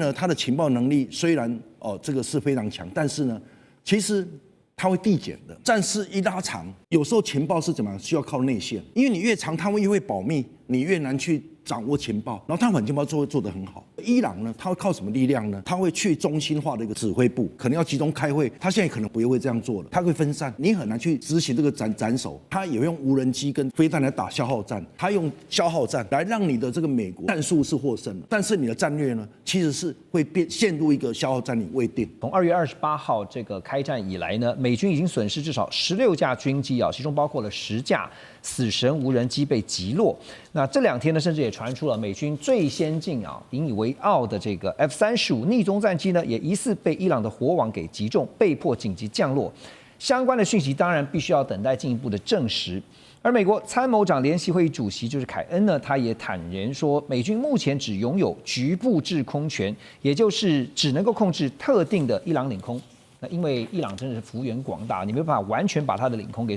呢，它的情報能力雖然這個是非常強，但是呢，其實它會遞減的。戰事一拉長，有時候情報是怎麼樣？需要靠內線，因為你越長，他們越會保密，你越難去掌握情報。然後他反情報做得很好。伊朗呢，他會靠什麼力量呢？他會去中心化的一個指揮部，可能要集中開會。他現在可能不會這樣做了，他會分散，你很難去執行這個斬首。他也用無人機跟飛彈來打消耗戰，他用消耗戰來讓你的這個美國戰術是獲勝的，但是你的戰略呢，其實是會陷入一個消耗戰，你未定。從2月28號這個開戰以來呢，美軍已經損失至少16架軍機啊，其中包括了10架死神無人機被擊落。那這2天呢，甚至也傳出了美軍最先進引以為傲的這個 F-35逆蹤戰機呢，也疑似被伊朗的火網給擊中，被迫緊急降落。相關的訊息當然必須要等待進一步的證實。而美國參謀長聯席會議主席就是凱恩呢，他也坦言說，美軍目前只擁有局部制空權，也就是只能夠控制特定的伊朗領空。那因為伊朗真的是幅員廣大，你沒有辦法完全把它的領空給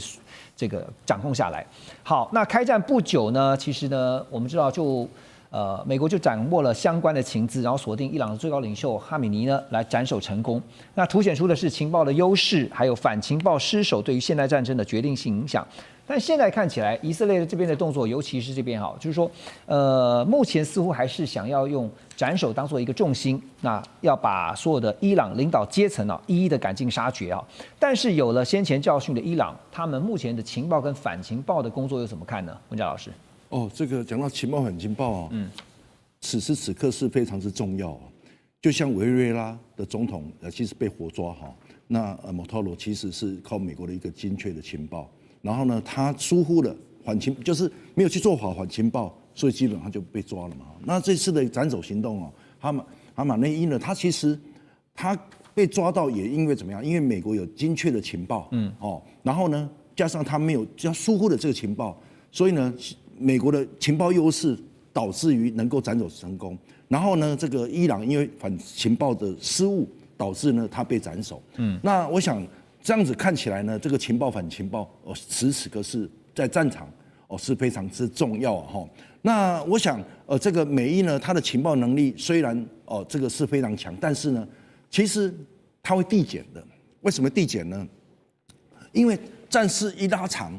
這個掌控下来。好，那開戰不久呢，其實呢，我們知道美國就掌握了相關的情資，然後鎖定伊朗的最高領袖哈米尼呢來斩首成功。那凸顯出的是情報的優勢，還有反情報失守對於現代戰爭的決定性影響。但現在看起來，以色列這邊的動作，尤其是這邊就是說，目前似乎還是想要用斬首當做一個重心，那要把所有的伊朗領導階層一一的趕盡殺絕。但是有了先前教訓的伊朗，他們目前的情報跟反情報的工作又怎麼看呢？文佳老師。這個講到情報反情報此時此刻是非常之重要。就像委內瑞拉的總統其實被活抓那莫托羅其實是靠美國的一個精確的情報。然後呢，他疏忽了反情，就是沒有去做好反情報，所以基本上就被抓了嘛。那這次的斬首行動哈馬內伊呢，他其實他被抓到也因為怎麼樣？因為美國有精確的情報，然後呢，加上他沒有疏忽了這個情報，所以呢，美國的情報優勢導致於能夠斬首成功。然後呢，這個伊朗因為反情報的失誤，導致呢他被斬首。那我想。這樣子看起來呢，這個情報反情報此時此刻是在戰場是非常之重要那我想這個美伊呢，它的情報能力雖然這個是非常強，但是呢，其實它會遞減的。為什麼遞減呢？因為戰事一拉長，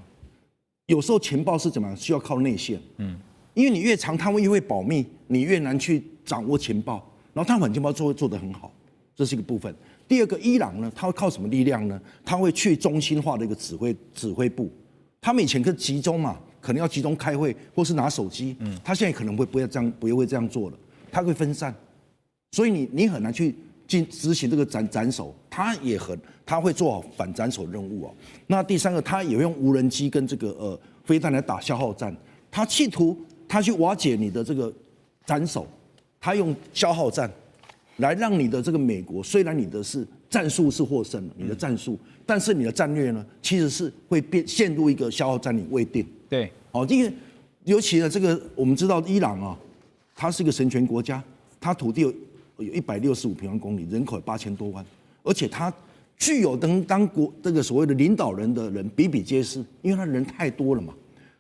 有時候情報是怎麼樣？需要靠內線。因為你越長，他們越會保密，你越難去掌握情報。然後他反情報做得很好，這是一個部分。第二個，伊朗呢，他會靠什麼力量呢？他會去中心化的一個指揮部。他們以前可以集中嘛，可能要集中開會，或是拿手機。他現在可能不會這樣做了，他會分散，所以你很難去執行這個斬首。他會做好反斬首任務。那第三個，他也用無人機跟這個飛彈來打消耗戰。他企圖他去瓦解你的這個斬首，他用消耗戰。來讓你的這個美國，雖然你的是戰術是獲勝了，你的戰術，但是你的戰略呢，其實是會陷入一個消耗戰，你未定。對，因為尤其呢，這個我們知道伊朗它是一個神權國家，它土地有165平方公里，人口有8000多萬，而且它具有能當國這個所謂的領導人的人比比皆是，因為他人太多了嘛。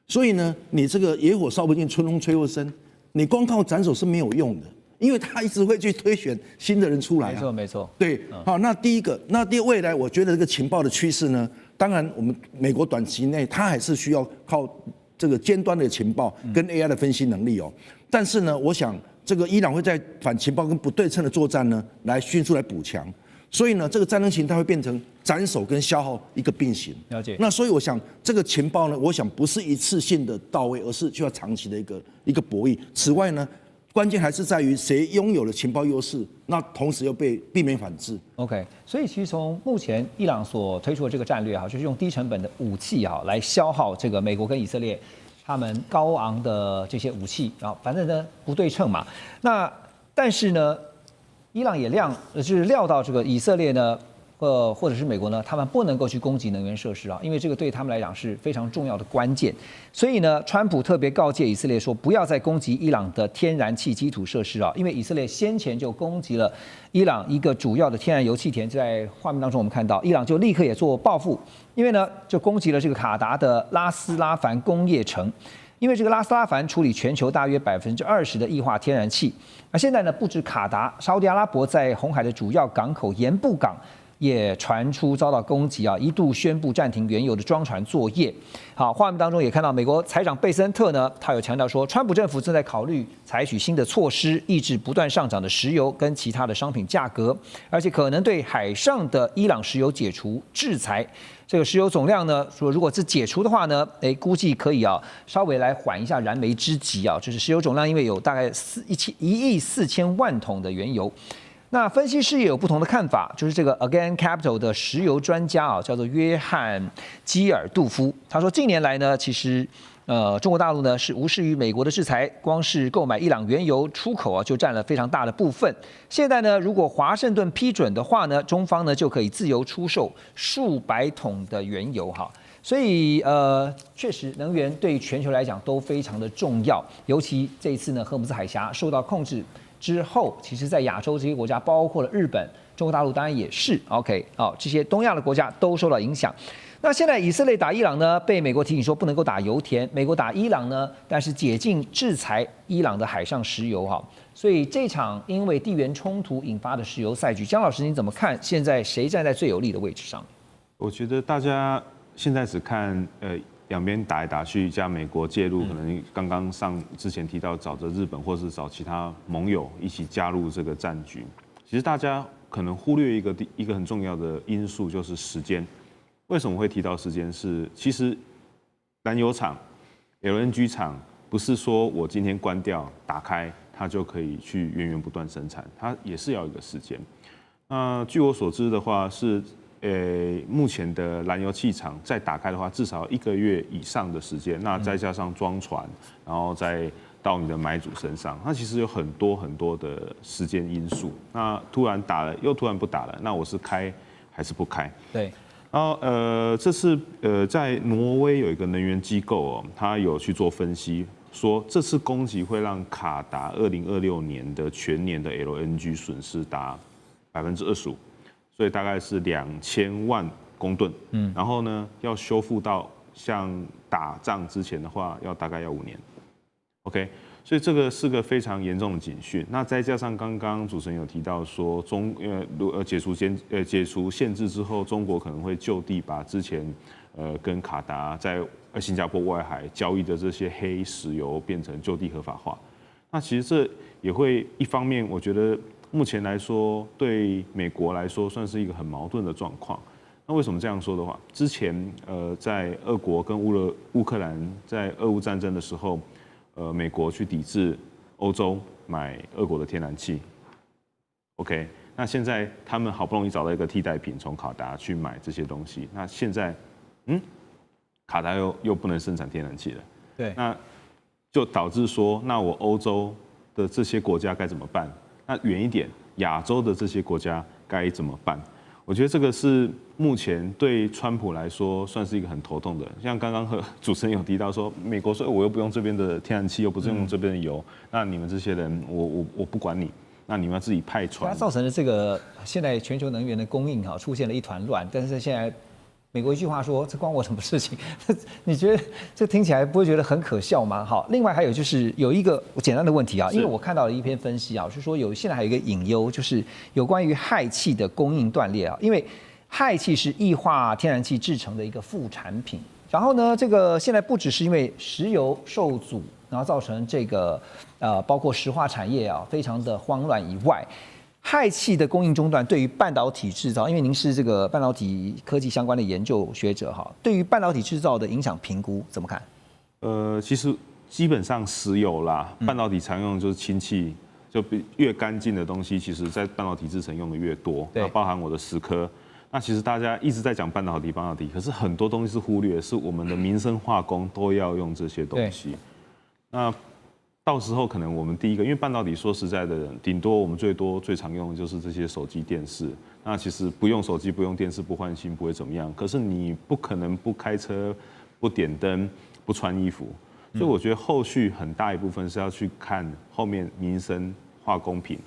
所以呢，你這個野火燒不盡，春風吹又生，你光靠斬首是沒有用的。因為他一直會去推選新的人出來沒錯，對，好，那第一個，那第二未來，我覺得這個情報的趨勢呢，當然我們美國短期內它還是需要靠這個尖端的情報跟 AI 的分析能力但是呢，我想這個伊朗會在反情報跟不對稱的作戰呢，來迅速來補強，所以呢，這個戰爭形態會變成斬首跟消耗一個並行。了解。那所以我想這個情報呢，我想不是一次性的到位，而是需要長期的一個博弈。此外呢，關鍵還是在於誰擁有了情報優勢，那同時又被避免反制。OK， 所以其實從目前伊朗所推出的這個戰略就是用低成本的武器來消耗這個美國跟以色列他們高昂的這些武器反正呢不對稱嘛。那但是呢，伊朗也料到這個以色列呢。或者是美國呢，他們不能夠去攻擊能源設施因為這個對他們來講是非常重要的關鍵。所以呢，川普特別告誡以色列說，不要再攻擊伊朗的天然氣基礎設施因為以色列先前就攻擊了伊朗一個主要的天然油氣田，在畫面當中我們看到，伊朗就立刻也做報復，因為呢就攻擊了這個卡達的拉斯拉凡工業城。因為這個拉斯拉凡處理全球大約20%的液化天然氣。那現在呢，不止卡達、沙烏地阿拉伯在紅海的主要港口鹽布港也傳出遭到攻擊啊，一度宣布暫停原油的裝船作業。好，畫面當中也看到美國財長貝森特呢，他有強調說，川普政府正在考慮採取新的措施，抑制不斷上漲的石油跟其他的商品價格，而且可能對海上的伊朗石油解除制裁。这个石油总量呢，说如果是解除的话呢，估計可以啊，稍微來緩一下燃眉之急啊，就是石油總量因為有大概1億4000萬桶的原油。那分析師也有不同的看法，就是這個 Again Capital 的石油專家啊，叫做約翰基爾杜夫，他說近年來呢，其實中國大陸呢是無視於美國的制裁，光是購買伊朗原油出口啊就佔了非常大的部分。現在呢，如果華盛頓批准的話呢，中方呢就可以自由出售數百桶的原油哈。所以確實能源對全球來講都非常的重要，尤其這一次呢，荷姆斯海峽受到控制之後，其實在亞洲這些國家，包括了日本、中國大陸，當然也是 OK 這些東亞的國家都受到影響。那現在以色列打伊朗呢，被美國提醒說不能夠打油田；美國打伊朗呢，但是解禁制裁伊朗的海上石油哈。所以這場因為地緣衝突引發的石油賽局，江老師你怎麼看？現在誰站在最有利的位置上？我覺得大家現在只看兩邊打來打去，加美國介入，可能剛剛之前提到找着日本或是找其他盟友一起加入這個戰局。其實大家可能忽略一個很重要的因素，就是時間。為什麼會提到時間？是其實燃油廠、LNG 廠不是說我今天關掉打開，它就可以去源源不斷生產，它也是要一個時間。據我所知的話是。目前的燃油氣廠再打開的話，至少1個月以上的時間，那再加上裝船，然後再到你的買主身上，它其實有很多很多的時間因素。那突然打了，又突然不打了，那我是開還是不開？對。然後這次在挪威有一個能源機構哦，他有去做分析，說這次攻擊會讓卡達2026年的全年的 LNG 損失達25%。所以大概是2000萬公噸，然後呢，要修復到像打仗之前的話，大概要5年。OK， 所以這個是個非常嚴重的警訊。那再加上剛剛主持人有提到說，解除限制之後，中國可能會就地把之前跟卡達在新加坡外海交易的這些黑石油變成就地合法化。那其實這也會一方面，我覺得。目前來說，對美國來說算是一個很矛盾的狀況。那為什麼這樣說的話？之前在俄國跟烏克蘭在俄烏戰爭的時候，美國去抵制歐洲買俄國的天然氣。OK， 那現在他們好不容易找到一個替代品，從卡達去買這些東西。那現在，卡達又不能生產天然氣了。對，那就導致說，那我歐洲的這些國家該怎麼辦？那遠一點，亞洲的這些國家該怎麼辦？我覺得這個是目前對川普來說算是一個很頭痛的。像剛剛和主持人有提到說，美國說我又不用這邊的天然氣，又不是用這邊的油，那你們這些人，我不管你，那你們要自己派船。它造成了這個現在全球能源的供應出現了一團亂，但是現在。美國一句話說：“這關我什麼事情？”你覺得這聽起來不會覺得很可笑嗎？好，另外還有就是有一個簡單的問題啊，因為我看到了一篇分析啊，是說現在還有一個隱憂，就是有關於氦氣的供應斷裂啊，因為氦氣是液化天然氣製成的一個副產品。然後呢，這個現在不只是因為石油受阻，然後造成這個包括石化產業啊非常的慌亂以外。氦氣的供應中斷對於半導體製造，因為您是這個半導體科技相關的研究學者哈，對於半導體製造的影響評估怎麼看？其實基本上石油啦，半導體常用的就是氫氣，就越乾淨的東西，其實在半導體製程用的越多。那包含我的蝕刻。那其實大家一直在講半導體，可是很多東西是忽略，是我們的民生化工都要用這些東西。那到時候可能我們第一個，因為半導體說實在的，頂多我們最常用的就是這些手機、電視。那其實不用手機、不用電視、不換芯不會怎麼樣。可是你不可能不開車、不點燈、不穿衣服。所以我覺得後續很大一部分是要去看後面民生化工品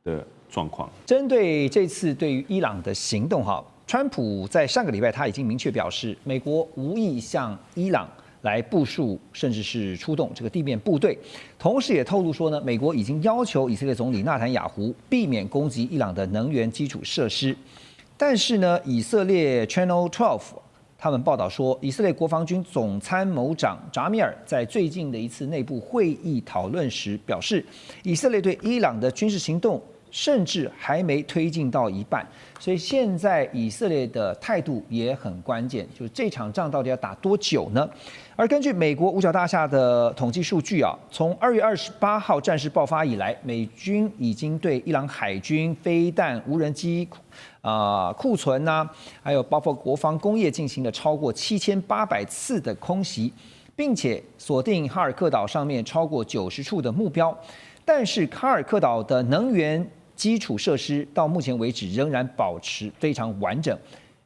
的狀況。針對這次對於伊朗的行動，哈，川普在上個禮拜他已經明確表示，美國無意向伊朗來部署，甚至是出動這個地面部隊。同時也透露說呢，美國已經要求以色列總理納坦雅胡避免攻擊伊朗的能源基礎設施。但是呢，以色列 Channel 12他們報道說，以色列國防軍總參謀長扎米爾在最近的一次內部會議討論時表示，以色列對伊朗的軍事行動甚至還沒推進到一半。所以現在以色列的態度也很關鍵，就是這場仗到底要打多久呢？而根據美國五角大廈的統計數據啊，從2月28號戰事爆發以來，美軍已經對伊朗海軍、飛彈、無人機庫存啊，還有包括國防工業進行了超過7800次的空襲，並且鎖定哈爾克島上面超過90處的目標。但是哈爾克島的能源基礎設施到目前為止仍然保持非常完整。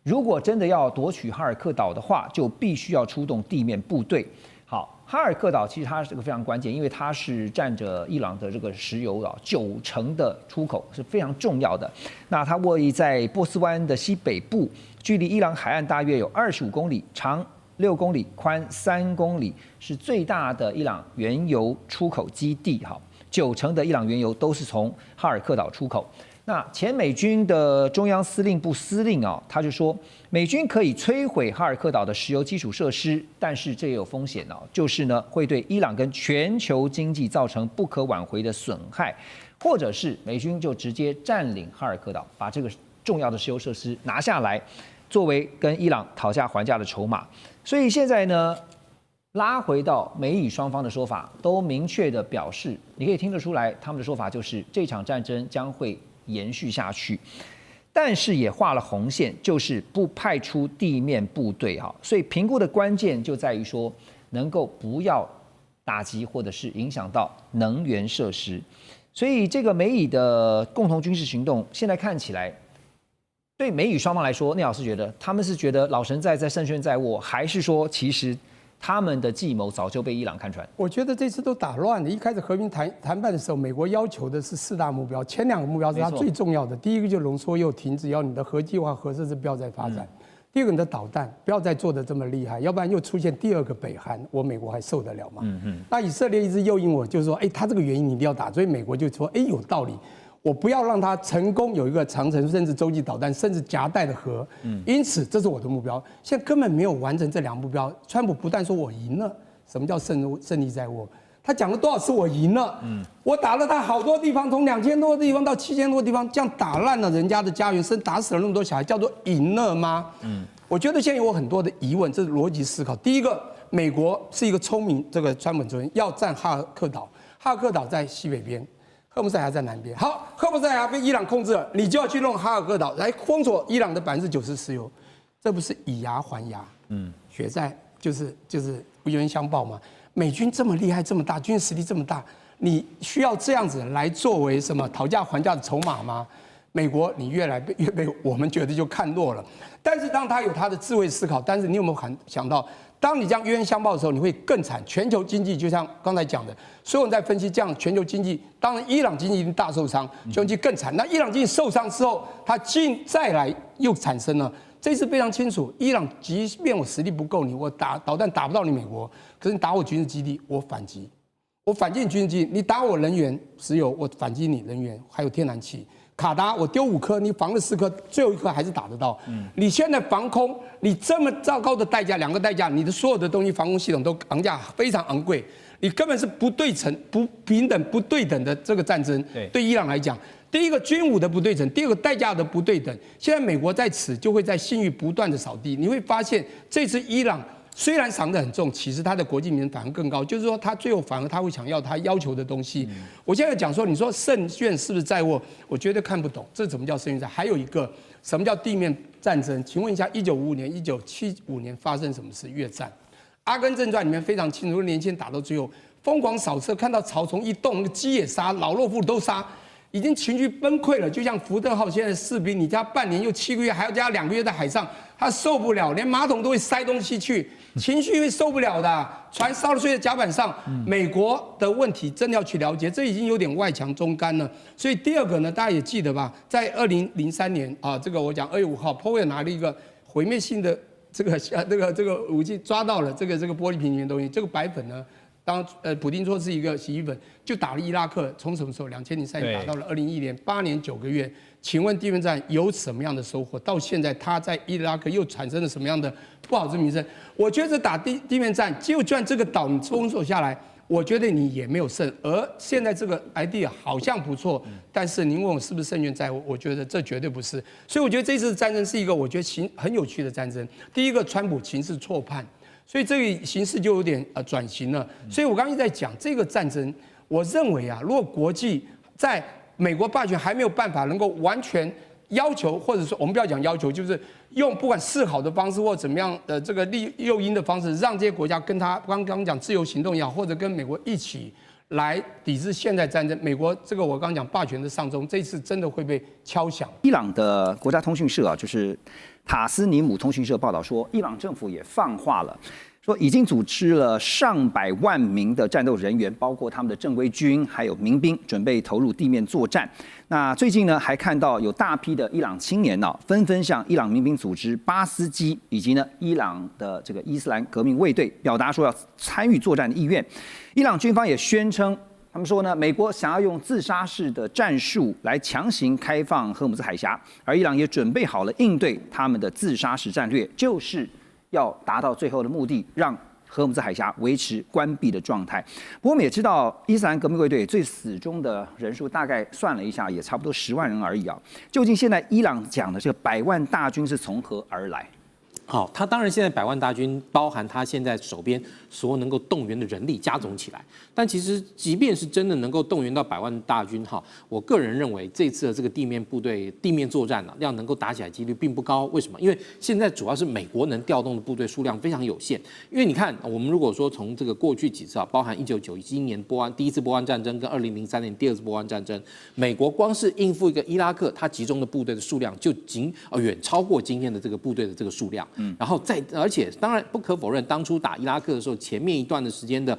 如果真的要奪取哈爾克島的話，就必須要出动地面部队。好，哈爾克島其實它是个非常關鍵，因為它是佔着伊朗的這個石油90%的出口，是非常重要的。那它位於在波斯灣的西北部，距離伊朗海岸大約有25公里，長6公里，寬3公里，是最大的伊朗原油出口基地。好，90%的伊朗原油都是從哈爾克島出口。那前美軍的中央司令部司令啊，他就說，美軍可以摧毀哈爾克島的石油基礎設施，但是這也有風險哦，就是呢會對伊朗跟全球經濟造成不可挽回的損害，或者是美軍就直接佔領哈爾克島，把這個重要的石油設施拿下來，作為跟伊朗討價還價的籌碼。所以現在呢，拉回到美以雙方的說法，都明確的表示，你可以聽得出來，他們的說法就是這場戰爭將會延續下去，但是也畫了紅線，就是不派出地面部隊哈。所以評估的關鍵就在於說，能夠不要打擊或者是影響到能源設施。所以這個美以的共同軍事行動，現在看起來，對美以雙方來說，聶老師覺得他們是覺得老神在在，勝券在握，還是說其實他們的計謀早就被伊朗看穿？我覺得這次都打亂了。一開始和平談判的時候，美國要求的是4大目標，前2個目標是它最重要的。第一個就濃縮鈾停止，要你的核計劃、核設施不要再發展；第二個你的導彈不要再做得這麼厲害，要不然又出現第2個北韓，我美國還受得了嗎？那以色列一直誘引我，就是說，他這個原因你一定要打，所以美國就說，有道理。我不要讓他成功有一個長程甚至洲際導彈，甚至夾帶的核，因此這是我的目標。現在根本沒有完成這2個目標。川普不但說我贏了，什麼叫勝利在握？他講了多少次我贏了？我打了他好多地方，從2000多個地方到7000多個地方，這樣打爛了人家的家園，甚至打死了那麼多小孩，叫做贏了嗎？我覺得現在有很多的疑問，這是邏輯思考。第一個，美國是一個聰明，這個川普總統要占哈爾克島，哈爾克島在西北邊。荷姆塞亞在南邊，好，荷姆塞亞被伊朗控制了，你就要去弄哈爾克島來封鎖伊朗的90%石油，這不是以牙還牙？血債就是冤相報嘛。美軍這麼厲害，這麼大，軍事實力這麼大，你需要這樣子來作為什麼討價還價的籌碼嗎？美國你越被我們覺得就看弱了。但是當他有他的智慧思考，但是你有沒有想到？當你這樣冤冤相報的時候，你會更慘。全球經濟就像剛才講的，所有人在分析這樣全球經濟，當然伊朗經濟一定大受傷，全球經濟更慘。那伊朗經濟受傷之後，它再來又產生了，這次非常清楚，伊朗即便我實力不夠你，我打導彈打不到你美國，可是你打我軍事基地，我反擊，我反擊你軍事基地，你打我能源石油，我反擊你能源，還有天然氣。卡達，我丟5顆，你防了4顆，最後1顆還是打得到。你現在防空，你這麼糟糕的代價，2個代價，你的所有的東西防空系統都昂價非常昂貴，你根本是不對稱、不平等、不對等的這個戰爭。對伊朗來講，第一個軍武的不對稱，第二個代價的不對等。現在美國在此就會在信譽不斷的掃地，你會發現這次伊朗。雖然傷得很重，其實他的國際名反而更高。就是說，他最後反而他會想要他要求的東西。我現在講說，你說勝券是不是在握？我絕對看不懂，這怎麼叫勝券在？還有一個，什麼叫地面戰爭？請問一下，1955年、1975年發生什麼事？越戰，《阿甘正傳》裡面非常清楚，年輕人打到最後瘋狂掃射，看到草叢一動，那個雞也殺，老弱婦孺都殺。已經情緒崩潰了，就像福特號現在的士兵，你加半年又7個月，還要加2個月在海上，他受不了，連馬桶都會塞東西去，情緒會受不了的。船燒了睡在甲板上，美國的問題真的要去了解，這已經有點外強中乾了。所以第二個呢，大家也記得吧，在2003年啊，這個我講2月5號，波威爾拿了一個毀滅性的這個武器抓到了這個玻璃瓶裡面的東西，這個白粉呢，當普丁說是一個洗衣粉，就打了伊拉克，從什麼時候？2003年打到了2011年，8年9個月。請問地面戰有什麼樣的收穫？到現在他在伊拉克又產生了什麼樣的不好之名聲？我覺得打地面戰，就算這個島你封鎖下來，我覺得你也沒有勝。而現在這個 idea 好像不錯，但是您問我是不是勝券在握？我覺得這絕對不是。所以我覺得這次戰爭是一個我覺得很有趣的戰爭。第一個，川普情勢錯判，所以這個形勢就有點轉型了。所以我剛剛一直在講這個戰爭，我認為啊，如果國際在美國霸權還沒有辦法能夠完全要求，或者說我們不要講要求，就是用不管示好的方式或怎麼樣的這個誘因的方式，讓這些國家跟他剛剛講自由行動也好，或者跟美國一起來抵制現在戰爭。美國這個我剛剛講霸權的上中，這一次真的會被敲響。伊朗的國家通訊社啊，就是塔斯尼姆通讯社報道說，伊朗政府也放話了。說已經組織了上百萬名的戰鬥人員，包括他們的正規軍，還有民兵，準備投入地面作戰。那最近呢，還看到有大批的伊朗青年呢，紛紛向伊朗民兵組織巴斯基以及呢伊朗的這個伊斯蘭革命衛队表達說要參與作戰的意願。伊朗軍方也宣稱，他們說呢，美國想要用自殺式的戰術來強行開放荷姆茲海峽，而伊朗也準備好了應對他們的自殺式戰略，就是要達到最後的目的，讓荷姆茲海峽維持關閉的狀態。不過我們也知道，伊斯蘭革命衛隊最死忠的人數大概算了一下，也差不多10萬人而已啊。究竟現在伊朗講的這個100萬大軍是從何而來？好，他當然現在100萬大軍包含他現在手邊所有能夠動員的人力加總起來，但其實即便是真的能夠动員到100萬大軍，哈，我個人認為這次的這個地面部隊地面作戰呢，要能夠打起來幾率並不高。為什麼？因為現在主要是美國能調動的部隊數量非常有限。因為你看，我們如果說從這個過去幾次啊，包含1991年第一次波灣戰爭跟2003年第二次波灣戰爭，美國光是應付一個伊拉克，它集中的部隊的數量就遠超過今天的這個部隊的這個數量。然後而且當然不可否認，當初打伊拉克的時候，前面一段的時間的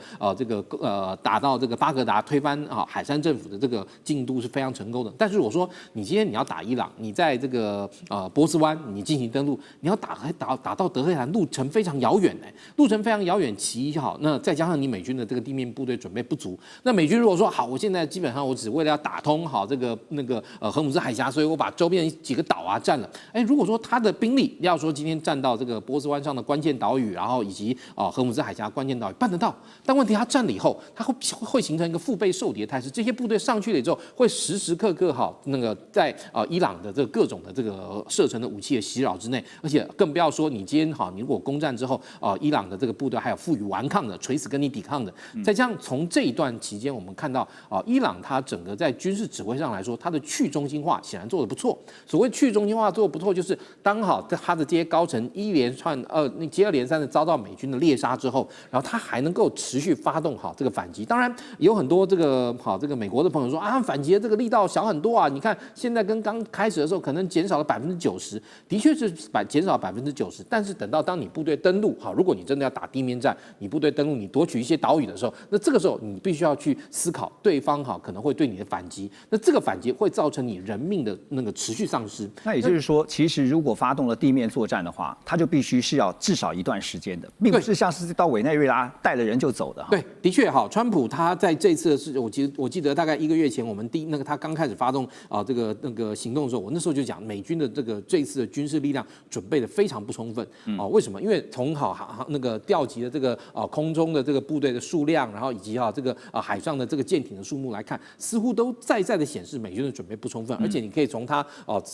打到这個巴格達推翻海珊政府的這個進度是非常成功的。但是我說你今天你要打伊朗，你在這個波斯灣你進行登陸，你要打到德黑蘭，路程非常遙遠路程非常遙遠。其一好，那再加上你美軍的這個地面部隊準備不足，那美軍如果說好，我現在基本上我只為了要打通好這個荷姆茲海峽，所以我把周邊幾個島啊占了。如果說他的兵力要說今天占到這個波斯灣上的關鍵島嶼，然後以及荷姆茲海峽關鍵島嶼辦得到，但問題他占了以後，他會形成一個腹背受敵的態勢。這些部隊上去了之後，會時時刻刻在伊朗的這個各種的這個射程的武器的襲擾之內，而且更不要說你今天你如果攻佔之後，伊朗的這個部隊還有負隅頑抗的，垂死跟你抵抗的。再加上從這一段期間，我們看到伊朗它整個在軍事指揮上來說，它的去中心化顯然做得不錯。所謂去中心化做得不錯，就是當它的這些高層接二連三的遭到美軍的獵殺之後，然後他還能夠持續發動這個反擊。當然有很多這個美國的朋友說啊，反擊的這個力道小很多啊。你看現在跟剛開始的時候可能減少了90%，的確是減少90%。但是等到當你部隊登陸如果你真的要打地面戰，你部隊登陸，你奪取一些島嶼的時候，那這個時候你必須要去思考對方可能會對你的反擊，那這個反擊會造成你人命的那個持續喪失。那也就是說，其實如果發動了地面作戰的話，他就必須是要至少一段時間的，並不是像是到委內瑞拉帶了人就走的。对，的確川普他在這次的事，我記得大概1個月前，我們他剛開始發動這個行動的時候，我那時候就講美軍的這次的軍事力量準備的非常不充分。為什麼？因為從調集的這個空中的這個部隊的數量，然後以及這個海上的這個艦艇的數目來看，似乎都在的顯示美軍的準備不充分。而且你可以從他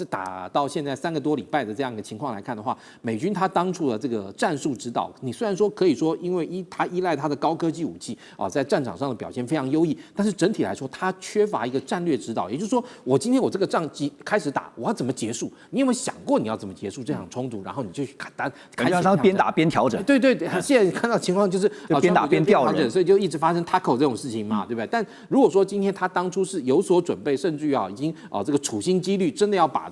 打到現在3個多禮拜的這樣一個情況來看的話，美軍他當初的這個戰術指導，你雖然說可以說因為他依賴他的高科技武器在戰場上的表現非常優異，但是整體來說他缺乏一個戰略指導。也就是說，我今天我這個仗開始打，我要怎麼結束？你有沒有想過你要怎麼結束這場衝突？然後你就去開始邊打邊調整。對，現在看到情況就是邊打邊調人，所以就一直發生 tackle 這種事情嘛，對不對？但如果說今天他當初是有所準備，甚至於已經這個處心積慮，真的要把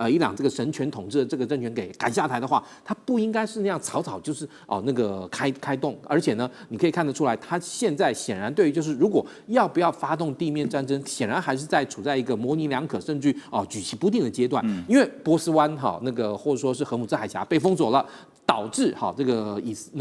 伊朗這個神權統治的這個政權給趕下下台的話，他不應該是那樣草草就是那個開動，而且呢，你可以看得出來，他現在顯然對於就是如果要不要發動地面戰爭，顯然還是處在一個模棱兩可，甚至舉棋不定的階段。因為波斯灣那個或者說是荷姆茲海峽被封鎖了。導致這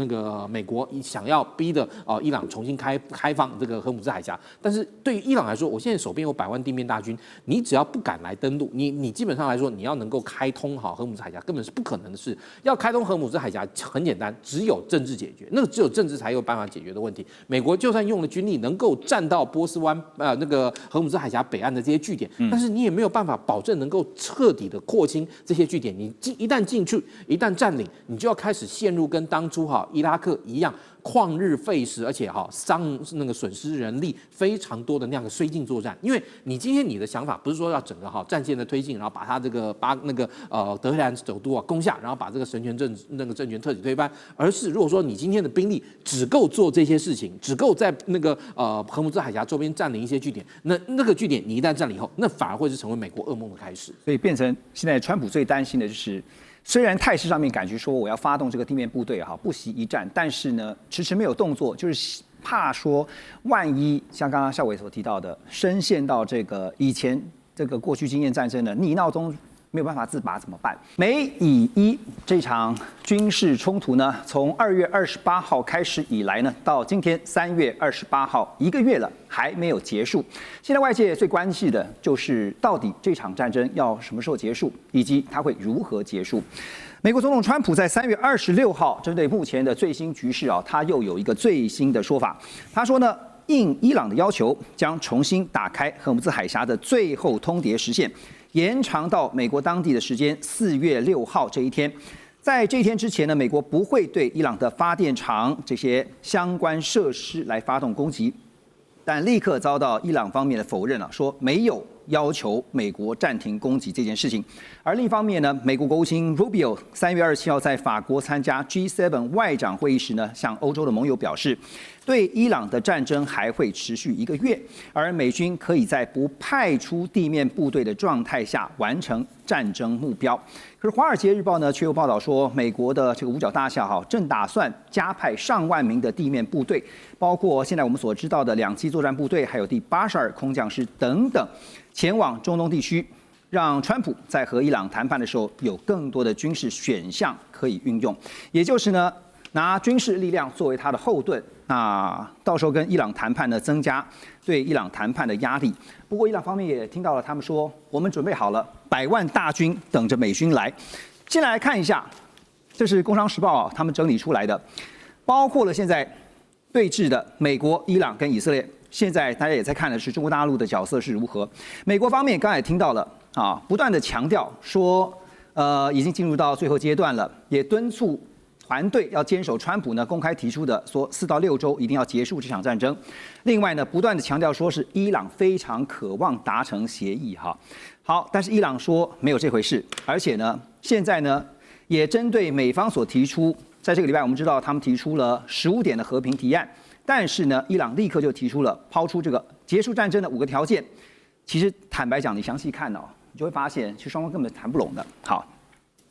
個美國想要逼的伊朗重新開放這個荷姆茲海峽，但是對於伊朗來說，我現在手邊有100萬地面大軍，你只要不敢來登陸，你基本上來說，你要能夠開通荷姆茲海峽，根本是不可能的事。要開通荷姆茲海峽很簡單，只有政治解決，那個只有政治才有辦法解決的問題。美國就算用了軍力，能夠占到波斯灣那個荷姆茲海峽北岸的這些據點，但是你也沒有辦法保證能夠徹底的擴清這些據點。你一旦進去，一旦佔領，你就要開始陷入跟當初伊拉克一樣曠日費時，而且損失人力非常多的那樣的綏靖作戰。因為你今天你的想法不是說要整個戰線的推進，然後把他德黑蘭首都攻下，然後把這個政權徹底推翻，而是如果說你今天的兵力只夠做這些事情，只夠在荷姆茲海峽周邊佔領一些據點，那個據點你一旦佔領以後，那反而會是成為美國噩夢的開始。所以變成現在川普最擔心的就是。雖然態勢上面感覺說我要發動這個地面部隊不惜一戰，但是呢遲遲沒有動作，就是怕說萬一像剛剛孝瑋所提到的，深陷到這個以前這個過去經驗戰爭的泥淖中沒有辦法自拔怎麼辦？美以伊這場軍事衝突呢，從2月28號開始以來呢，到今天3月28號1個月了，還沒有結束。現在外界最關心的就是到底這場戰爭要什麼時候結束，以及它會如何結束。美國總統川普在3月26號針對目前的最新局勢他又有一個最新的說法。他說呢，應伊朗的要求，將重新打開荷姆茲海峽的最後通牒時限延長到美國當地的時間4月6號這一天。在這一天之前呢，美國不會對伊朗的發電廠這些相關設施來發動攻擊，但立刻遭到伊朗方面的否認說沒有要求美國暫停攻擊這件事情。而另一方面呢，美國國務卿 Rubio 3月27號在法國參加 G7 外長會議時呢，向歐洲的盟友表示，對伊朗的戰爭還會持續1個月，而美軍可以在不派出地面部隊的狀態下完成戰爭目標。可是《華爾街日報》呢，卻又報道說，美國的這個五角大廈正打算加派上萬名的地面部隊，包括現在我們所知道的2機作戰部隊，還有第82空降師等等，前往中東地區，讓川普在和伊朗談判的時候有更多的軍事選項可以運用，也就是呢，拿軍事力量作為他的後盾，那到時候跟伊朗談判呢，增加對伊朗談判的壓力。不過伊朗方面也聽到了，他們說我們準備好了，100萬大軍等着美軍來。先來看一下，這是《工商時報》他們整理出來的，包括了現在對峙的美國、伊朗跟以色列。現在大家也在看的是中國大陸的角色是如何。美國方面剛才也聽到了不斷的強調說，已經進入到最後階段了，也敦促團隊要堅守川普呢公開提出的說4到6週一定要結束這場戰爭。另外呢，不斷的強調說是伊朗非常渴望達成協議好，但是伊朗說沒有這回事，而且呢，現在呢也針對美方所提出，在這個禮拜我們知道他們提出了15點的和平提案，但是呢，伊朗立刻就提出了拋出這個結束戰爭的5個條件。其實坦白講，你詳細看你就會發現，其實雙方根本談不攏的。好，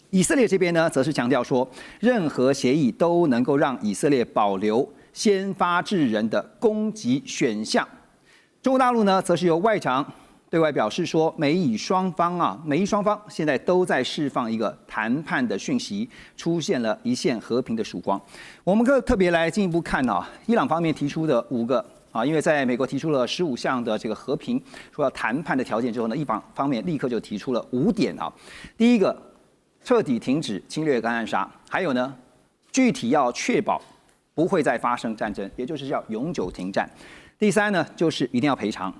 以色列這邊呢，則是強調說，任何協議都能夠讓以色列保留先發制人的攻擊選項。中國大陸呢，則是由外長對外表示說，美以雙方現在都在釋放一個談判的訊息，出現了一線和平的曙光。我們特別來進一步看伊朗方面提出的5個因為在美國提出了15項的這個和平說要談判的條件之後呢，伊朗方面立刻就提出了5點第一個，徹底停止侵略跟暗殺，還有呢，具體要確保不會再發生戰爭，也就是要永久停戰。第3呢，就是一定要賠償。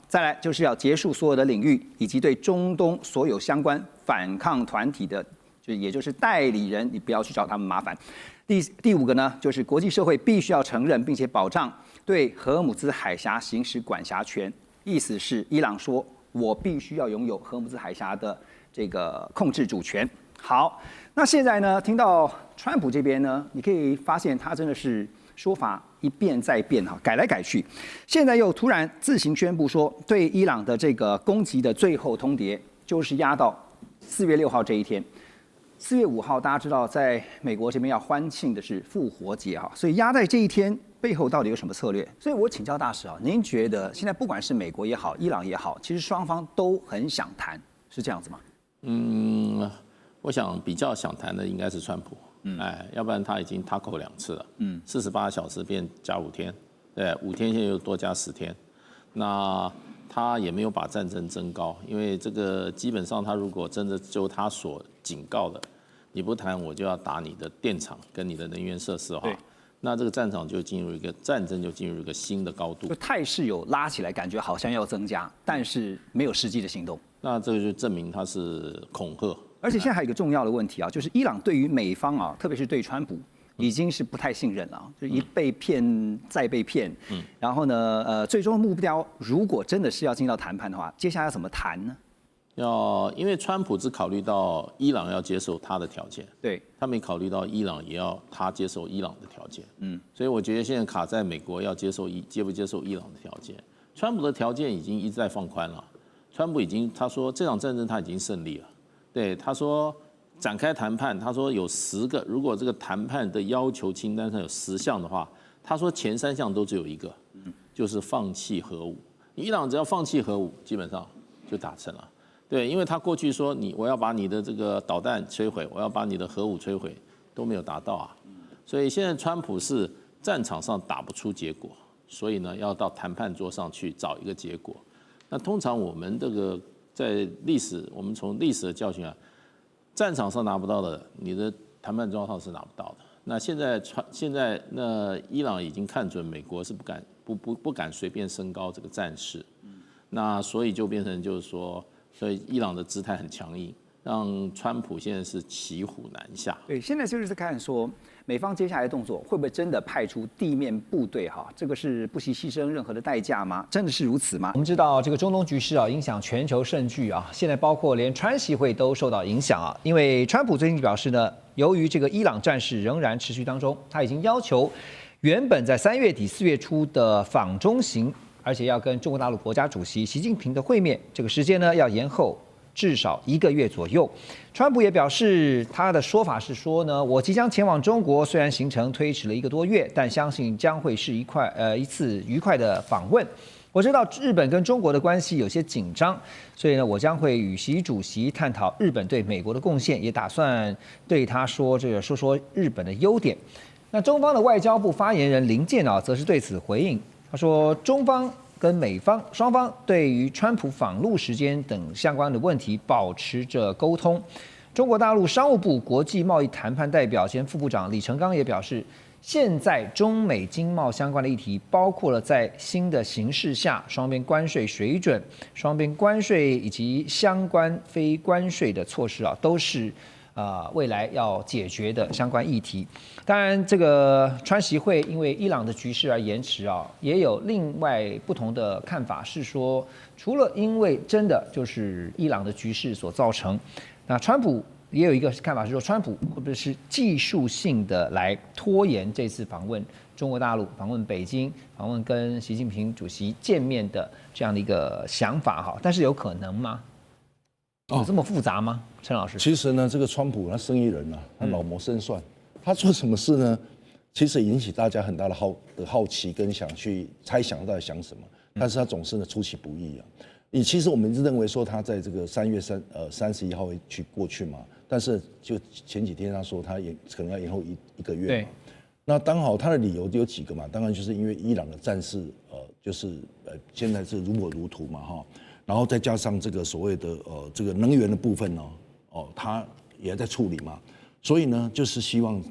再來就是要結束所有的領域，以及對中東所有相關反抗团體的，也就是代理人，你不要去找他們麻煩。第5個呢，就是國際社會必須要承認並且保障對荷姆茲海峽行使管轄權。意思是伊朗說，我必須要擁有荷姆茲海峽的這個控制主權。好，那現在呢，聽到川普這邊呢，你可以發現他真的是說法一變再變改來改去。現在又突然自行宣布說，對伊朗的這個攻擊的最後通牒就是壓到4月6號這一天。4月5號，大家知道，在美國這邊要歡慶的是復活節哈，所以壓在這一天背後到底有什麼策略？所以我請教大使啊，您覺得現在不管是美國也好，伊朗也好，其實雙方都很想談，是這樣子嗎？我想比較想談的應該是川普，要不然他已經taco2次了，48小時變加5天，對，5天現在又多加10天，那他也沒有把戰爭增高，因為這個基本上他如果真的就他所警告的，你不談我就要打你的電廠跟你的能源設施的話，那這個戰爭就進入一個新的高度。就態勢有拉起來，感覺好像要增加，但是沒有實際的行動。那這個就證明他是恐嚇。而且現在還有一個重要的問題啊，就是伊朗對於美方啊，特別是對川普，已經是不太信任了，就一被騙再被騙。然後呢，最終的目標如果真的是要進到談判的話，接下来要怎麼談呢？因为川普只考慮到伊朗要接受他的條件，對，他沒考慮到伊朗也要他接受伊朗的條件。所以我覺得現在卡在美國要接不接受伊朗的條件。川普的條件已經一直在放寬了，川普他說這場戰爭他已經勝利了。對，他說展開談判，他說有10個，如果這個談判的要求清單上有10項的話，他說前3項都只有1個，就是放棄核武。伊朗只要放棄核武，基本上就達成了。對，因為他過去說我要把你的這個導彈摧毀，我要把你的核武摧毀，都沒有達到啊。所以現在川普是戰場上打不出結果，所以呢要到談判桌上去找一個結果。那通常我們這個在歷史，我們從歷史的教訓啊，戰場上拿不到的，你的談判桌上是拿不到的。那現在那伊朗已經看準美國是不敢隨便升高這個戰事，那所以就變成就是說，所以伊朗的姿態很強硬，讓川普現在是騎虎難下。對，現在就是在看說，美方接下來的動作會不會真的派出地面部隊？哈，這個是不惜犧牲任何的代價嗎？真的是如此嗎？我們知道這個中東局勢啊，影響全球甚巨啊，現在包括連川習會都受到影響啊。因為川普最近表示呢，由於這個伊朗戰事仍然持續當中，他已經要求原本在3月底4月初的訪中行，而且要跟中國大陸國家主席習近平的會面，這個時間呢要延後至少1個月左右。川普也表示，他的說法是說呢，我即將前往中國，雖然行程推遲了1個多月，但相信將會是一次愉快的訪問。我知道日本跟中國的關係有些緊張，所以呢，我將會與習主席探討日本對美國的貢獻，也打算對他說說日本的優點。那中方的外交部發言人林健則是對此回應，他說中方跟美方雙方對於川普訪陸時間等相關的問題保持着溝通。中國大陸商務部國際貿易談判代表兼副部長李成鋼也表示，現在中美經貿相關的議題，包括了在新的形勢下雙邊關稅水準、雙邊關稅以及相關非關稅的措施都是未來要解決的相關議題。當然，這個川習會因為伊朗的局勢而延遲也有另外不同的看法，是說除了因為真的就是伊朗的局勢所造成，那川普也有一個看法是說，川普會不會是技術性的來拖延這次訪問中國大陸、訪問北京、訪問跟習近平主席見面的這樣的一個想法哈？但是有可能嗎？有這麼複雜嗎？陳老師？其實呢，這個川普他生意人啊，他老謀深算，他做什麼事呢？其實引起大家很大的好奇跟想去猜想他在想什麼，但是他總是呢出其不意啊。其實我們認為說他在這個3月31號會過去嘛，但是就前幾天他說他可能要延後一個月嘛。那剛好他的理由有幾個嘛，當然就是因為伊朗的戰事就是現在是如火如荼嘛哈，然後再加上這個所謂的這個能源的部分呢，他也在處理嘛，所以呢就是希望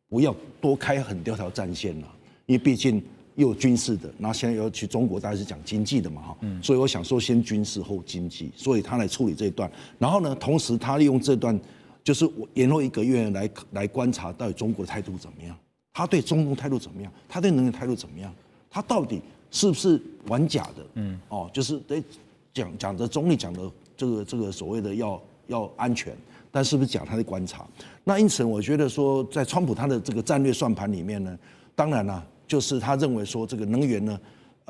不要多開很多條戰線啦，因為畢竟又有軍事的，然後現在要去中國，大概是講經濟的嘛哈，所以我想說先軍事後經濟，所以他來處理這一段，然後呢，同時他利用這段就是延後1個月來觀察到底中國的態度怎麼樣，他對中共態度怎麼樣，他對能源態度怎麼樣，他到底是不是玩假的？就是講的中立，講的這個所謂的要安全，但是不是講他的觀察？那因此我覺得說，在川普他的這個戰略算盤裡面呢，當然啦，就是他認為說這個能源呢，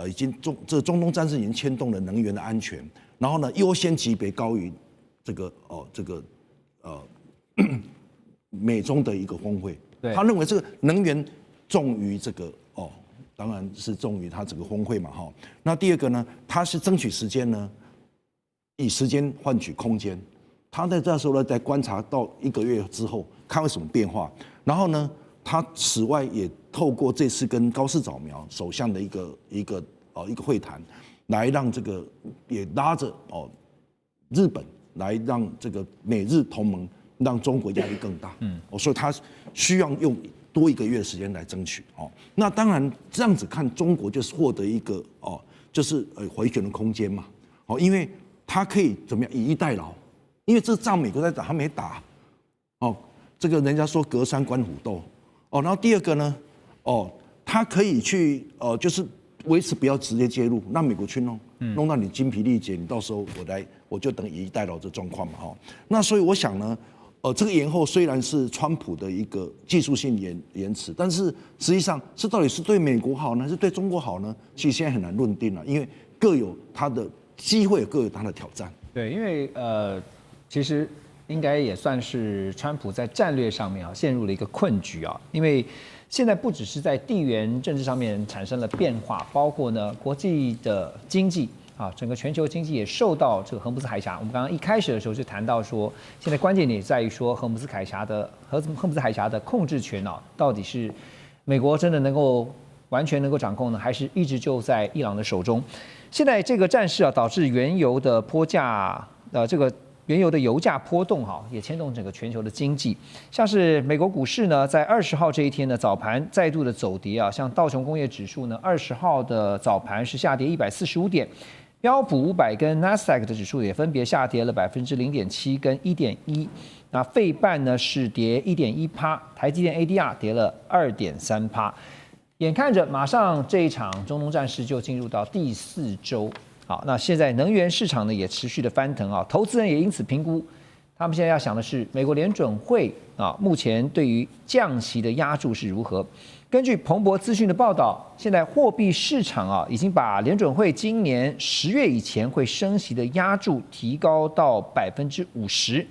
已經中東戰事已經牽動了能源的安全，然後呢優先級別高於這個美中的一個峰會，對他認為這個能源重於這個當然是重於他整個峰會嘛哈。那第二個呢，他是爭取時間呢，以時間換取空間。他在這時候呢，在觀察到1個月之後，看會什麼變化。然後呢，他此外也透過這次跟高市早苗首相的一個會談，來讓這個也拉着日本來讓這個美日同盟讓中國壓力更大。所以他需要用多1個月的時間來爭取。那當然這樣子看，中國就是獲得一個就是回旋的空間嘛。因為他可以怎麼樣以逸待勞。因為這仗美國在打，他沒打，這個人家說隔山觀虎鬥，然後第二個呢，他可以去就是維持不要直接介入，讓美國去弄，弄到你精疲力竭，你到時候我就等以逸待勞這狀況嘛，那所以我想呢，這個延後雖然是川普的一個技術性延遲，但是實際上這到底是對美國好呢，還是對中國好呢？其實現在很難論定了，因為各有它的機會，各有它的挑戰。對，因為其實應該也算是川普在戰略上面陷入了一個困局啊，因為現在不只是在地緣政治上面產生了變化，包括呢國際的經濟啊，整個全球經濟也受到這個荷姆斯海峽。我們剛剛一開始的時候就談到說，現在關鍵點在於說荷姆斯海峽的控制權啊，到底是美國真的能夠完全能夠掌控呢，還是一直就在伊朗的手中？現在這個戰事啊，導致原油的波價這個原油的油價波動也牽動整個全球的經濟。像是美國股市呢，在20號這一天呢，早盤再度的走跌啊，像道瓊工業指數呢，20號的早盤是下跌145點，標普500跟 Nasdaq 的指數也分別下跌了0.7%跟1.1%。那費半呢是跌1.1%，台積電 ADR 跌了2.3%。眼看着馬上這一場中東戰事就進入到第4週。好，那現在能源市場呢也持續的翻騰啊，投資人也因此評估，他們現在要想的是美國聯準會目前對於降息的押注是如何？根據彭博資訊的報道，現在貨幣市場已經把聯準會今年10月以前會升息的押注提高到50%，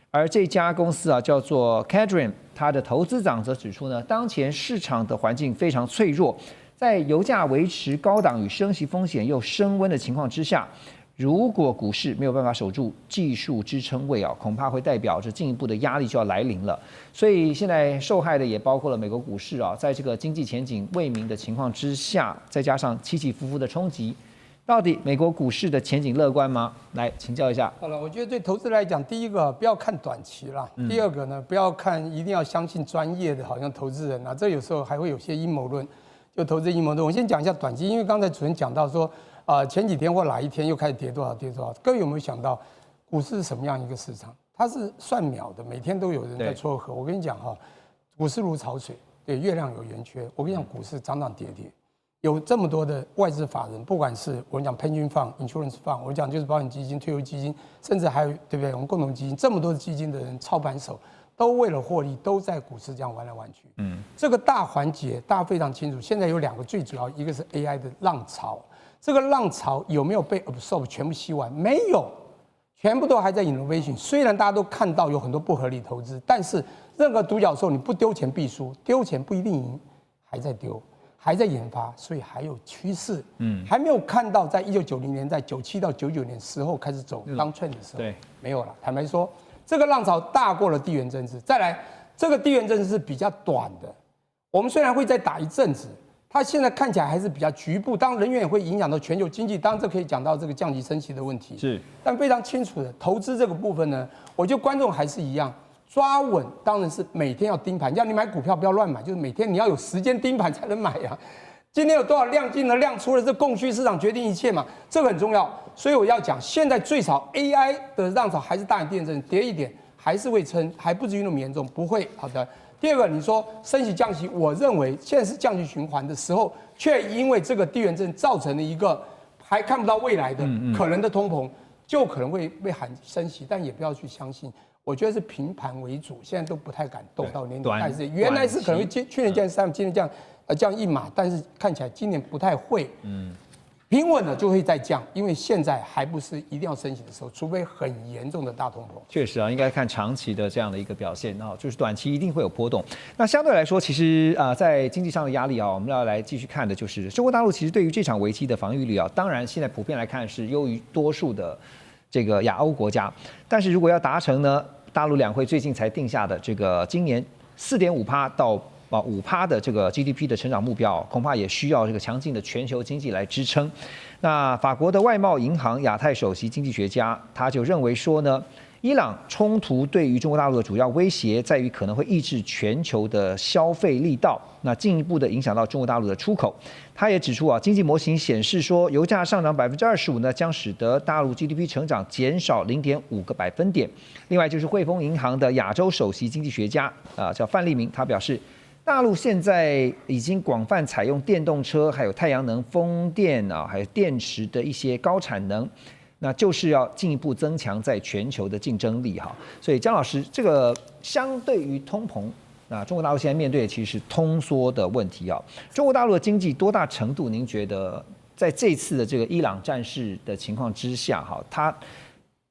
而這家公司叫做 Cadron， 它的投資長則指出呢，當前市場的環境非常脆弱。在油價維持高檔與升息風險又升溫的情況之下，如果股市沒有辦法守住技術支撐位恐怕會代表着進一步的壓力就要來臨了。所以現在受害的也包括了美國股市在這個經濟前景未明的情況之下，再加上起起伏伏的衝擊，到底美國股市的前景樂觀嗎？來請教一下。好了，我覺得對投資來講，第一個不要看短期啦，第二個呢，不要看一定要相信專業的，好像投資人這有時候還會有些陰謀論。就投資陰謀論，我先講一下短期，因為剛才主持人講到說，前幾天或哪一天又開始跌多少跌多少，各位有沒有想到，股市是什麼樣一個市場？它是算秒的，每天都有人在撮合。我跟你講股市如潮水，對，月亮有圓缺。我跟你講，股市漲漲跌跌，有這麼多的外資法人，不管是我們講 pension fund、insurance fund， 我講就是保險基金、退休基金，甚至還有對不對？我們共同基金，這麼多的基金的人操盤手。都為了獲利，都在股市這樣玩來玩去。這個大環節大家非常清楚。現在有2個最主要，一個是 AI 的浪潮，這個浪潮有沒有被 absorb 全部吸完？沒有，全部都還在 innovation。雖然大家都看到有很多不合理投資，但是任何獨角獸你不丟錢必輸，丟錢不一定贏，還在丟，還在研發，所以還有趨勢。還沒有看到在1990年代97到99年時候開始走當 trend 的時候，沒有了。坦白說。這個浪潮大過了地緣政治，再來，這個地緣政治是比較短的。我們雖然會再打一陣子，它現在看起來還是比較局部。當然人員也會影響到全球經濟，當然這可以講到這個降級升息的問題。是，但非常清楚的，投資這個部分呢，我覺得觀眾還是一樣，抓穩當然是每天要盯盤，要你買股票不要亂買，就是每天你要有時間盯盤才能買呀。今天有多少量進了量出了，這供需市場決定一切嘛，這個很重要。所以我要講，現在最少 AI 的浪潮還是大於地緣政治，跌一點還是會撐，還不至於那麼嚴重，不會。好的。第二個，你說升息降息，我認為現在是降息循環的時候，卻因為這個地緣政治造成了一個還看不到未來的可能的通膨，就可能會被喊升息，但也不要去相信。我覺得是平盤為主，現在都不太敢動到年底開始。原來是可能去年降3，今年降一碼，但是看起來今年不太會。平穩了就會再降，因為現在還不是一定要升息的時候，除非很嚴重的大通膨。確實啊，應該看長期的這樣的一個表現，就是短期一定會有波動。那相對來說，其實在經濟上的壓力啊，我們要來繼續看的就是中國大陸其實對於這場危機的防禦力啊，當然現在普遍來看是優於多數的這個亞歐國家，但是如果要達成呢，大陸兩會最近才定下的這個今年4.5%到5%的這個 GDP 的成長目標，恐怕也需要這個強勁的全球經濟來支撐。那法國的外貿銀行亞太首席經濟學家他就認為說呢，伊朗衝突對於中國大陸的主要威脅在於可能會抑制全球的消費力道，那進一步的影響到中國大陸的出口。他也指出啊，經濟模型顯示說，油價上漲25%呢，將使得大陸 GDP 成長減少0.5個百分點。另外就是匯豐銀行的亞洲首席經濟學家叫范立明，他表示，大陸現在已經廣泛採用電動車，還有太陽能、風電啊，還有電池的一些高產能，那就是要進一步增強在全球的競爭力哈。所以江老師，這個相對於通膨，那中國大陸現在面對的其實是通縮的問題啊。中國大陸的經濟多大程度，您覺得在這次的這個伊朗戰事的情況之下，哈，它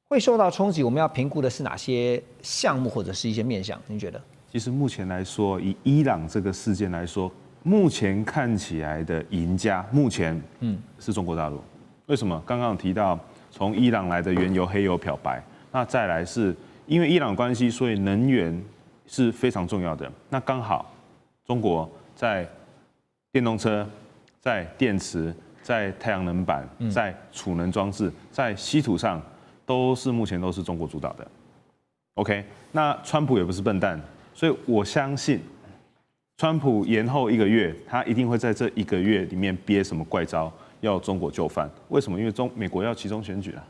會受到衝擊？我們要評估的是哪些項目或者是一些面向？您覺得？其實目前來說，以伊朗這個事件來說，目前看起來的贏家，目前是中國大陸。為什麼？剛剛有提到從伊朗來的原油黑油漂白，那再來是因為伊朗關係，所以能源是非常重要的。那剛好中國在電動車、在電池、在太陽能板、在儲能裝置、在稀土上，目前都是中國主導的。OK， 那川普也不是笨蛋。所以我相信，川普延後1個月，他一定會在這1個月裡面憋什麼怪招，要中國就範。為什麼？因為美國要期中選舉了。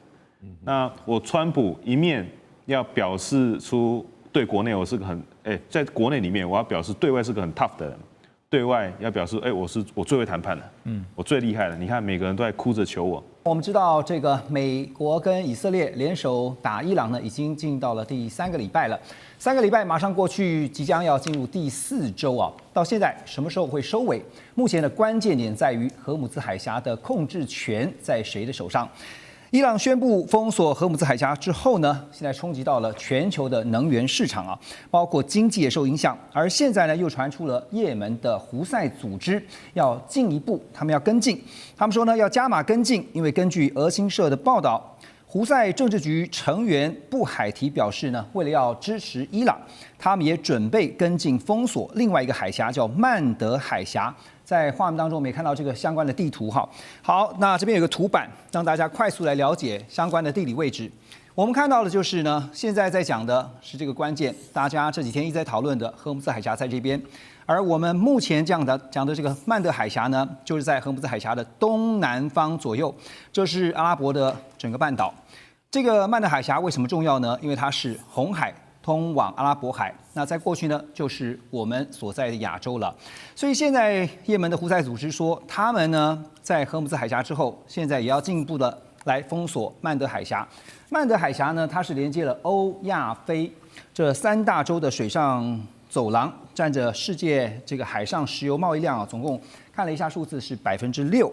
那我川普一面要表示出對國內我是個很在國內裡面我要表示對外是個很 tough 的人，對外要表示我最會談判了，我最厲害了。你看每個人都在哭着求我。我們知道這個美國跟以色列聯手打伊朗呢，已經進到了第3個禮拜了。3個禮拜馬上過去，即將要進入第4周啊！到現在什麼時候會收尾？目前的關鍵點在於荷姆茲海峽的控制權在誰的手上？伊朗宣布封鎖荷姆茲海峽之後呢，現在衝擊到了全球的能源市場啊，包括經濟也受影響。而現在呢，又傳出了也門的胡塞組織要進一步，他們要跟進。他們說呢，要加碼跟進，因為根據俄新社的報道，胡塞政治局成員布海提表示呢，為了要支持伊朗，他們也準備跟進封鎖另外一個海峽，叫曼德海峽。在畫面當中，我們也看到這個相關的地圖哈。好，那這邊有個圖板，讓大家快速來了解相關的地理位置。我們看到的就是呢，現在在講的是這個關鍵，大家這幾天一直在討論的荷姆茲海峽在這邊，而我們目前講的這個曼德海峽呢，就是在荷姆茲海峽的東南方左右，這是阿拉伯的整個半島。這個曼德海峽為什麼重要呢？因為它是紅海通往阿拉伯海，那在過去呢，就是我們所在的亞洲了。所以現在也門的胡塞組織說，他們呢在荷姆茲海峽之後，現在也要進一步的來封鎖曼德海峽。曼德海峽呢，它是連接了歐亞非這3大洲的水上走廊，占着世界這個海上石油貿易量啊，總共看了一下數字是6%。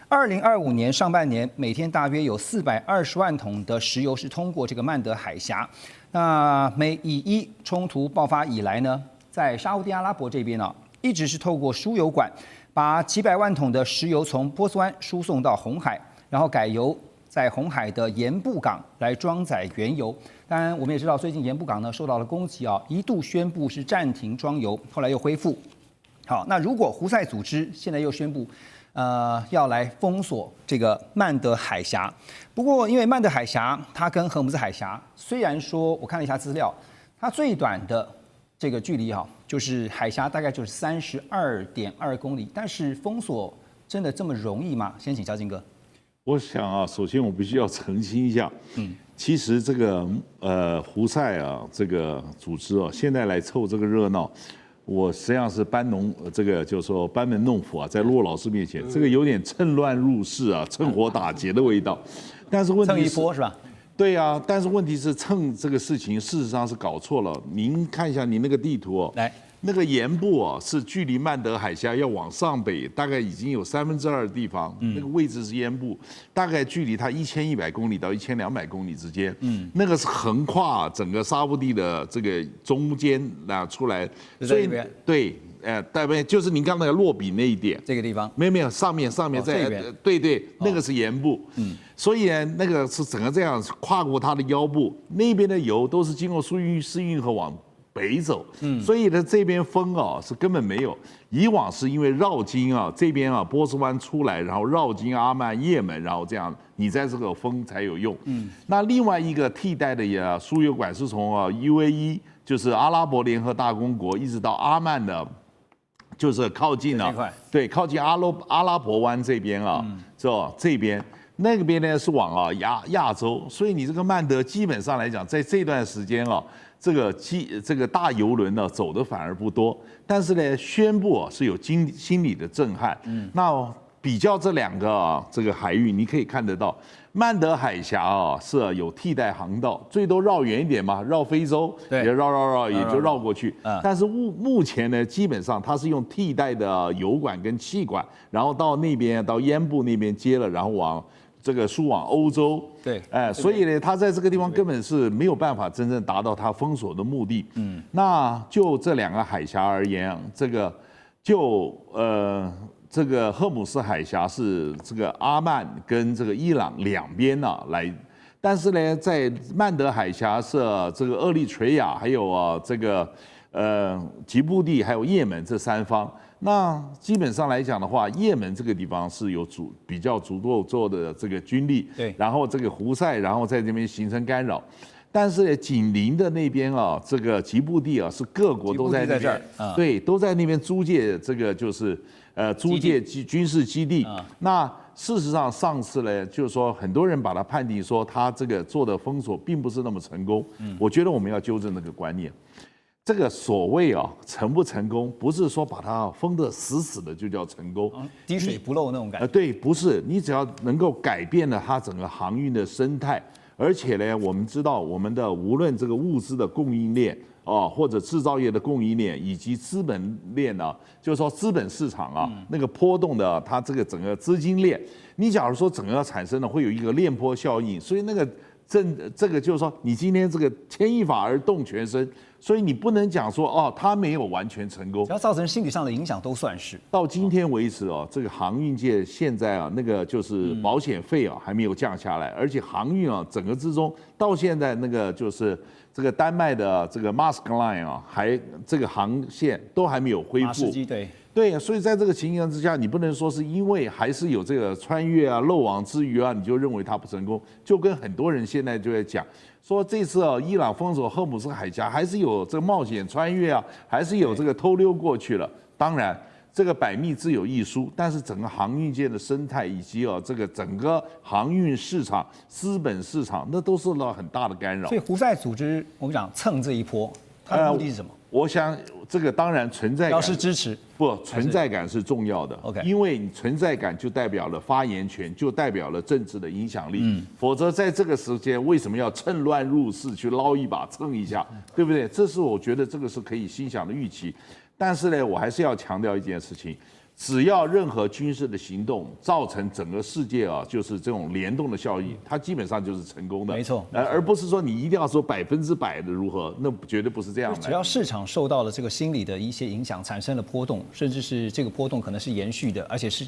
2025年上半年，每天大約有420萬桶的石油是通過這個曼德海峽。那以伊衝突爆發以來呢，在沙烏地阿拉伯這邊呢，一直是透過輸油管，把幾百萬桶的石油從波斯灣輸送到紅海，然後改由在紅海的鹽布港來裝載原油。當然，我們也知道最近鹽布港呢受到了攻擊啊，一度宣布是暫停裝油，後來又恢復。好，那如果胡塞組織現在又宣布，要來封鎖這個曼德海峽。不過，因為曼德海峽它跟荷姆茲海峽雖然說我看了一下資料，它最短的這個距離哈，就是海峽大概就是32.2公里，但是封鎖真的這麼容易嗎？先請孝敬哥。我想啊，首先我必須要澄清一下，其實這個胡塞啊這個組織啊，現在來湊這個熱鬧。我實際上是班門弄斧啊，在駱老師面前，這個有點趁亂入室啊，趁火打劫的味道。但是問題是，蹭一波是吧？對啊，但是問題是蹭這個事情，事實上是搞錯了。您看一下你那個地圖哦，來，那個鹽部啊，是距離曼德海峽要往上北，大概已經有2/3的地方，那個位置是鹽部，大概距離它1100公里到1200公里之間，那個是橫跨整個沙烏地的這個中間出來，所以對。代表就是您剛才落筆那一點，這個地方沒有上面在對，那個是鹽部，所以呢，那個是整個這樣跨過它的腰部，那邊的油都是經過蘇伊士運河往北走，所以呢這邊風啊是根本沒有，以往是因為繞經啊這邊啊波斯灣出來，然後繞經阿曼、也門，然後這樣你在這個風才有用。那另外一個替代的輸油管是從UAE，就是阿拉伯聯合大公國，一直到阿曼的。就是靠近對，靠近阿拉伯灣這邊啊，是吧？這邊那個邊呢是往亞洲，所以你這個曼德基本上來講，在這段時間啊，這個大油輪呢走的反而不多，但是呢，宣布是有心理的震撼。那比較這兩個這個海域，你可以看得到。曼德海峽是有替代航道，最多繞遠一點嘛，繞非洲也繞也就繞過去。但是目前呢，基本上它是用替代的油管跟氣管，然後到那邊到鹽部那邊接了，然後往這個輸往歐洲。對，所以呢，它在這個地方根本是沒有辦法真正達到它封鎖的目的。那就這兩個海峽而言，這個這個荷姆斯海峽是這個阿曼跟這個伊朗兩邊來，但是呢，在曼德海峽是這個厄立垂亞，還有這個吉布地，還有也門這三方。那基本上來講的話，也門這個地方是有比較足夠做的這個軍力，對，然後這個胡塞，然後在這邊形成干擾。但是呢，緊鄰的那邊這個吉布地是各國都在那邊，對，都在那邊租借這個就是租借軍事基地。那事實上上次呢，就是說很多人把它判定說他這個做的封鎖並不是那麼成功。我覺得我們要糾正那個觀念。這個所謂成不成功，不是說把它封得死死的就叫成功，滴水不漏那種感覺。對，不是，你只要能夠改變了它整個航運的生態。而且呢，我們知道我們的無論這個物資的供應鏈或者製造業的供應鏈，以及資本鏈呢，就是說資本市場那個波動的它這個整個資金鏈，你假如說整個產生了會有一個鏈波效應，所以那個這個就是說你今天這個牽一髮而動全身，所以你不能講說它沒有完全成功，只要造成心理上的影響都算是。到今天為止這個航運界現在那個就是保險費還沒有降下來，而且航運整個之中到現在那個就是這個丹麥的這個 Maersk Line 還這個航線都還沒有恢復。對，所以在這個情形之下，你不能說是因為還是有這個穿越漏網之魚你就認為它不成功，就跟很多人現在就在講說這次伊朗封鎖荷姆斯海峽還是有這個冒險穿越還是有這個偷溜過去了。當然這個百密自有一疏，但是整個航運界的生態以及這個整個航運市場、資本市場，那都受到很大的干擾。所以胡塞組織我們講蹭這一波，它的目的是什麼？我想這個當然存在感，表示支持，不存在感是重要的。OK， 因為你存在感就代表了發言權，就代表了政治的影響力。否則在這個時間為什麼要趁亂入室去撈一把蹭一下，對不對？這是我覺得這個是可以心想的預期。但是呢，我還是要強調一件事情。只要任何軍事的行動造成整個世界就是這種聯動的效應，它基本上就是成功的。沒錯，而不是說你一定要說100%的如何，那絕對不是這樣的。只要市場受到了這個心理的一些影響，產生了波動，甚至是這個波動可能是延續的，而且是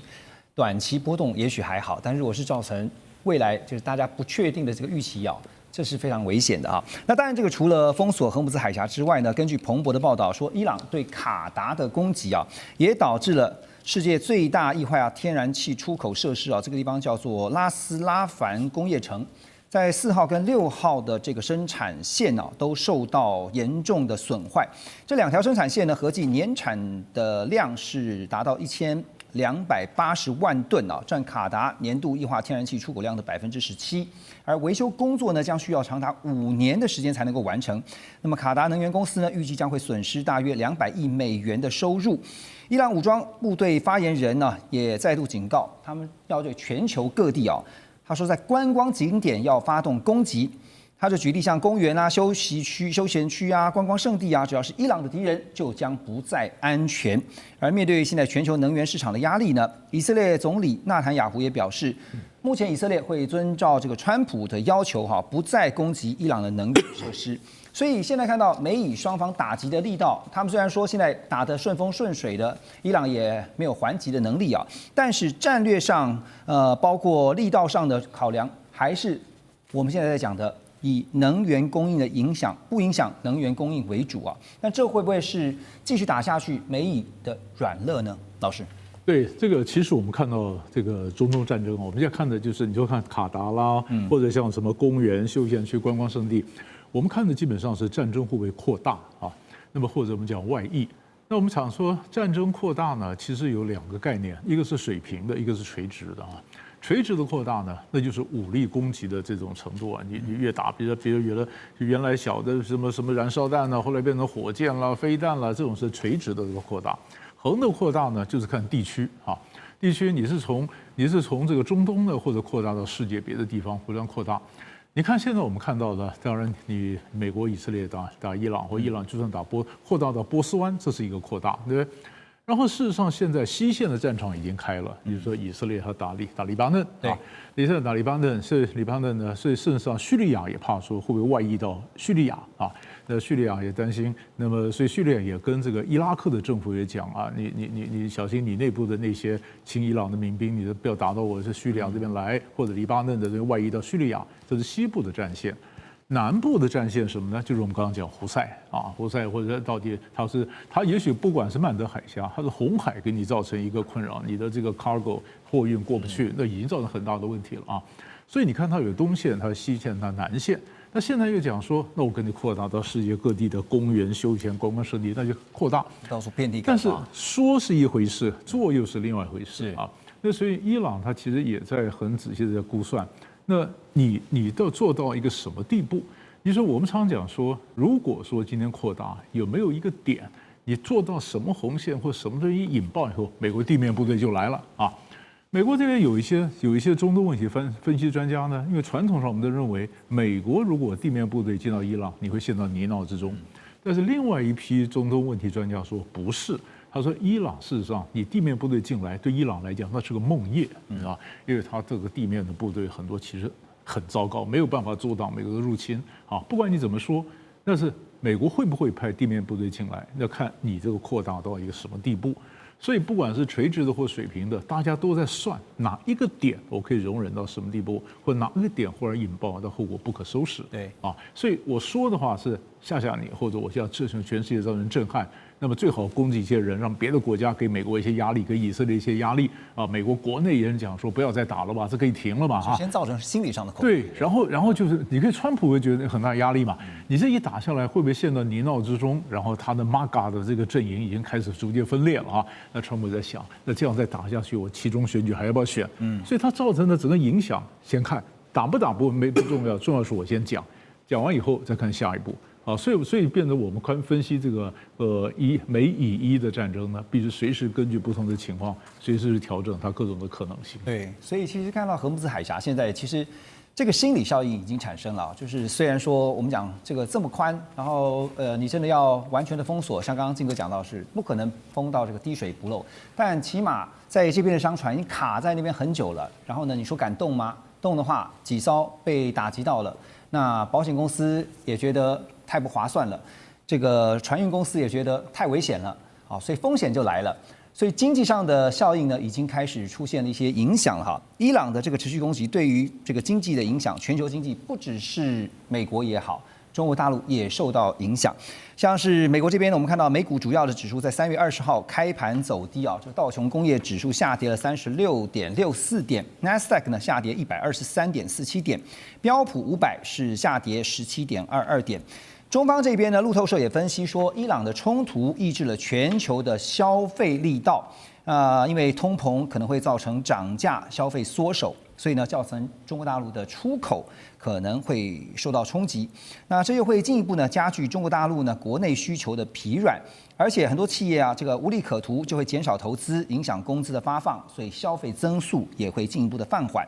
短期波動，也許還好。但如果是造成未來就是大家不確定的這個預期這是非常危險的那當然，這個除了封鎖荷姆斯海峽之外呢，根據彭博的報道說，伊朗對卡達的攻擊也導致了世界最大液化天然氣出口設施這個地方叫做拉斯拉凡工業城，在4號跟6號的這個生產線都受到嚴重的損壞。這2條生產線呢，合計年產的量是達到1280萬噸佔卡達年度液化天然氣出口量的17%，而維修工作呢將需要長達5年的時間才能夠完成。那麼卡達能源公司呢預計將會損失大約200億美元的收入。伊朗武裝部隊發言人呢也再度警告，他們要對全球各地他說在觀光景點要發動攻擊。他就舉例像公園啊、休閒區啊、觀光勝地啊，只要是伊朗的敵人，就將不再安全。而面對現在全球能源市場的壓力呢，以色列總理納坦雅胡也表示，目前以色列會遵照這個川普的要求，不再攻擊伊朗的能源設施。所以現在看到美以雙方打擊的力道，他們雖然說現在打得順風順水的，伊朗也沒有還擊的能力啊，但是戰略上，包括力道上的考量，還是我們現在在講的以能源供應的不影響能源供應為主啊。那這會不會是繼續打下去美以的軟肋呢？老師？對，這個其實我們看到這個中東戰爭，我們現在看的就是你就看卡達啦，或者像什麼公園、休閒區、觀光勝地。我們看的基本上是戰爭會不會擴大啊？那麼或者我們講外溢。那我們想說戰爭擴大呢，其實有2個概念，一個是水平的，一個是垂直的啊。垂直的擴大呢，那就是武力攻擊的這種程度啊。你越打，比如原來小的什麼燃燒彈呢，後來變成火箭啦、飛彈啦，這種是垂直的这個擴大。橫的擴大呢，就是看地區啊。地區你是從這個中東呢，或者擴大到世界別的地方，不斷擴大。你看，現在我們看到的，當然，你美國、以色列打伊朗，或伊朗就算擴大到波斯灣，這是一個擴大，對不對？然後事實上，現在西線的戰場已經開了，比如說以色列和打黎巴嫩啊，以色列打黎巴嫩，是黎巴嫩呢，所以事實上敘利亞也怕說會不會外溢到敘利亞啊？那敘利亞也擔心，那麼所以敘利亞也跟這個伊拉克的政府也講啊，你小心你內部的那些親伊朗的民兵，你不要打到我是敘利亞這邊來，或者黎巴嫩的這個外溢到敘利亞，這是西部的戰線。南部的戰線是什麼呢？就是我們剛剛講胡塞啊，胡塞或者到底它也許不管是曼德海峽，它是紅海給你造成一個困擾，你的這個 cargo 貨運過不去，那已經造成很大的問題了啊。所以你看它有東線，它有西線，它有南線。那現在又講說，那我給你擴大到世界各地的公園、休閒、觀光勝地，那就擴大，到處遍地開花。但是說是一回事，做又是另外一回事啊。那所以伊朗它其實也在很仔細的在估算。那你都做到一個什麼地步？你說我們常講說，如果說今天擴大，有沒有一個點，你做到什麼紅線或什麼東西引爆以後，美國地面部隊就來了啊？美國這邊有一些中東問題分析專家呢，因為傳統上我們都認為，美國如果地面部隊進到伊朗，你會陷到泥淖之中。但是另外一批中東問題專家說不是。他說：“伊朗事實上，你地面部隊進來，對伊朗來講那是個夢魘，你知道，因為他這個地面的部隊很多其實很糟糕，沒有辦法阻擋美國的入侵。啊，不管你怎麼說，但是美國會不會派地面部隊進來，要看你這個擴大到一個什麼地步。所以不管是垂直的或水平的，大家都在算哪一個點我可以容忍到什麼地步，或哪一個點忽然引爆，到後果不可收拾。對啊，所以我說的話是嚇你，或者我是要造成全世界造成震撼。”那麼最好攻擊一些人，讓別的國家給美國一些壓力，給以色列一些壓力啊。美國國內也人講說不要再打了吧，這可以停了吧？哈，先造成心理上的恐懼。對，然後就是你可以川普會覺得很大壓力嘛。你這一打下來，會不會陷到泥淖之中？然後他的 MAGA 的這個陣營已經開始逐漸分裂了啊。那川普在想，那這樣再打下去，我期中選舉還要不要選？所以他造成的整個影響，先看打不重要，重要是我先講完以後再看下一步。啊，所以變得我們分析這個美以伊的戰爭呢，必須隨時根據不同的情況，隨時調整它各種的可能性。對，所以其實看到荷姆茲海峽現在其實這個心理效應已經產生了，就是雖然說我們講這個這麼寬，然後你真的要完全的封鎖，像剛剛靜哥講到是不可能封到這個滴水不漏，但起碼在這邊的商船已經卡在那邊很久了，然後呢，你說敢動嗎？動的話，幾艘被打擊到了，那保險公司也覺得太不划算了，這個船運公司也覺得太危險了，好，所以風險就來了。所以經濟上的效應呢，已經開始出現了一些影響了哈。伊朗的這個持續攻擊對於這個經濟的影響，全球經濟不只是美國也好，中國大陸也受到影響。像是美國這邊呢，我們看到美股主要的指數在3月20號開盤走低啊，這個道瓊工業指數下跌了36.64點 ，NASDAQ 呢下跌123.47點，標普500是下跌17.22點。中方這邊呢，路透社也分析說，伊朗的衝突抑制了全球的消費力道，因為通膨可能會造成漲價、消費縮手，所以呢，造成中國大陸的出口可能會受到衝擊。那這又會進一步呢加劇中國大陸呢國內需求的疲軟，而且很多企業啊，這個無利可圖，就會減少投資，影響工資的發放，所以消費增速也會進一步的放緩。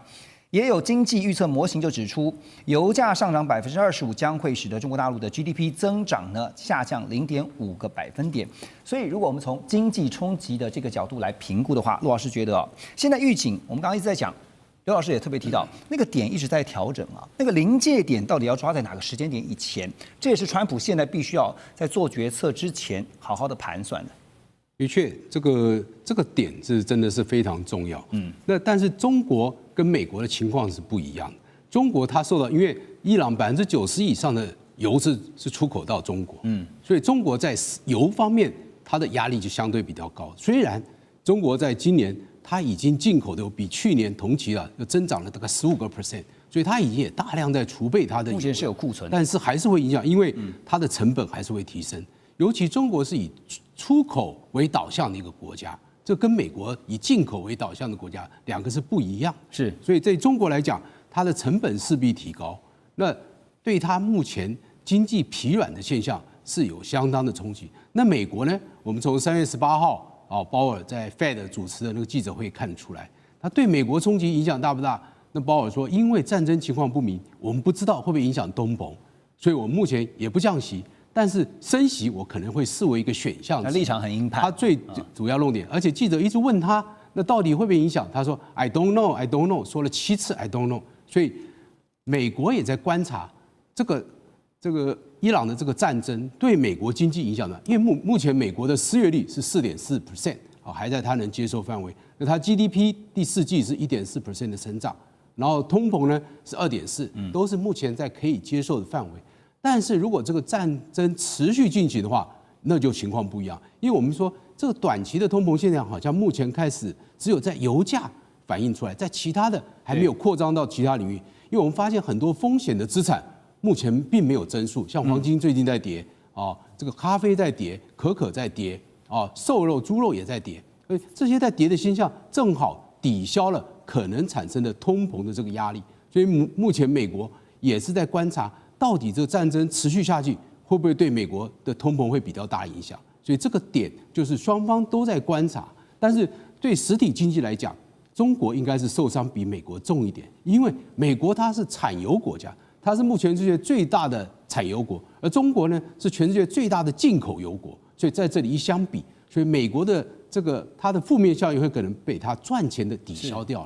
也有經濟預測模型就指出，油價上漲25%將會使得中國大陸的 GDP 增長呢下降0.5個百分點。所以，如果我們從經濟衝擊的這個角度來評估的話，陸老師覺得現在預警，我們剛剛一直在講，劉老師也特別提到，那個點一直在調整啊，那個臨界點到底要抓在哪個時間點以前？這也是川普現在必須要在做決策之前好好的盤算的。的確，這個點是真的是非常重要。那但是中國跟美國的情況是不一樣的。中國它受到，因為伊朗90%以上的油是出口到中國，所以中国在油方面它的壓力就相對比較高。虽然中國在今年它已經進口的比去年同期又增長了大概15%，所以它已經也大量在儲備它的油，目前是有庫存，但是還是會影響，因為它的成本還是會提升。尤其中國是以出口為導向的一個國家，這跟美國以進口為導向的國家兩個是不一樣。是，所以在中國來講，它的成本勢必提高，那對它目前經濟疲軟的現象是有相當的衝擊。那美國呢？我們從3月18號鮑爾在 Fed 主持的那個記者會看得出來，它對美國衝擊影響大不大？那鮑爾說，因為戰爭情況不明，我們不知道會不會影響通膨，所以我們目前也不降息。但是升息我可能會視為一個選項，立場很鷹派。他最主要論點，而且記者一直問他，那到底會不會影響？他說 I don't know, I don't know， 說了7次 I don't know。所以美國也在觀察這個伊朗的這個戰爭對美國經濟影響的，因為目前美國的失業率是4.4%，還在他能接受範圍。那它 GDP 第4季是1.4% 的成長，然後通膨呢是2.4%，都是目前在可以接受的範圍。但是如果這個戰爭持續進行的話，那就情況不一樣。因為我們說這個短期的通膨現象好像目前開始只有在油價反映出來，在其他的還沒有擴張到其他領域。因為我們發現很多風險的資產目前並沒有增速，像黃金最近在跌這個咖啡在跌，可可在跌瘦肉、豬肉也在跌，所以這些在跌的現象正好抵消了可能產生的通膨的這個壓力。所以目前美國也是在觀察。到底這個戰爭持續下去，會不會對美國的通膨會比較大影響？所以這個點就是雙方都在觀察。但是對實體經濟來講，中國應該是受傷比美國重一點，因為美國它是產油國家，它是目全世界最大的產油國，而中國呢是全世界最大的進口油國。所以在這裡一相比，所以美國的它的負面效應會可能被它賺錢的抵消掉了。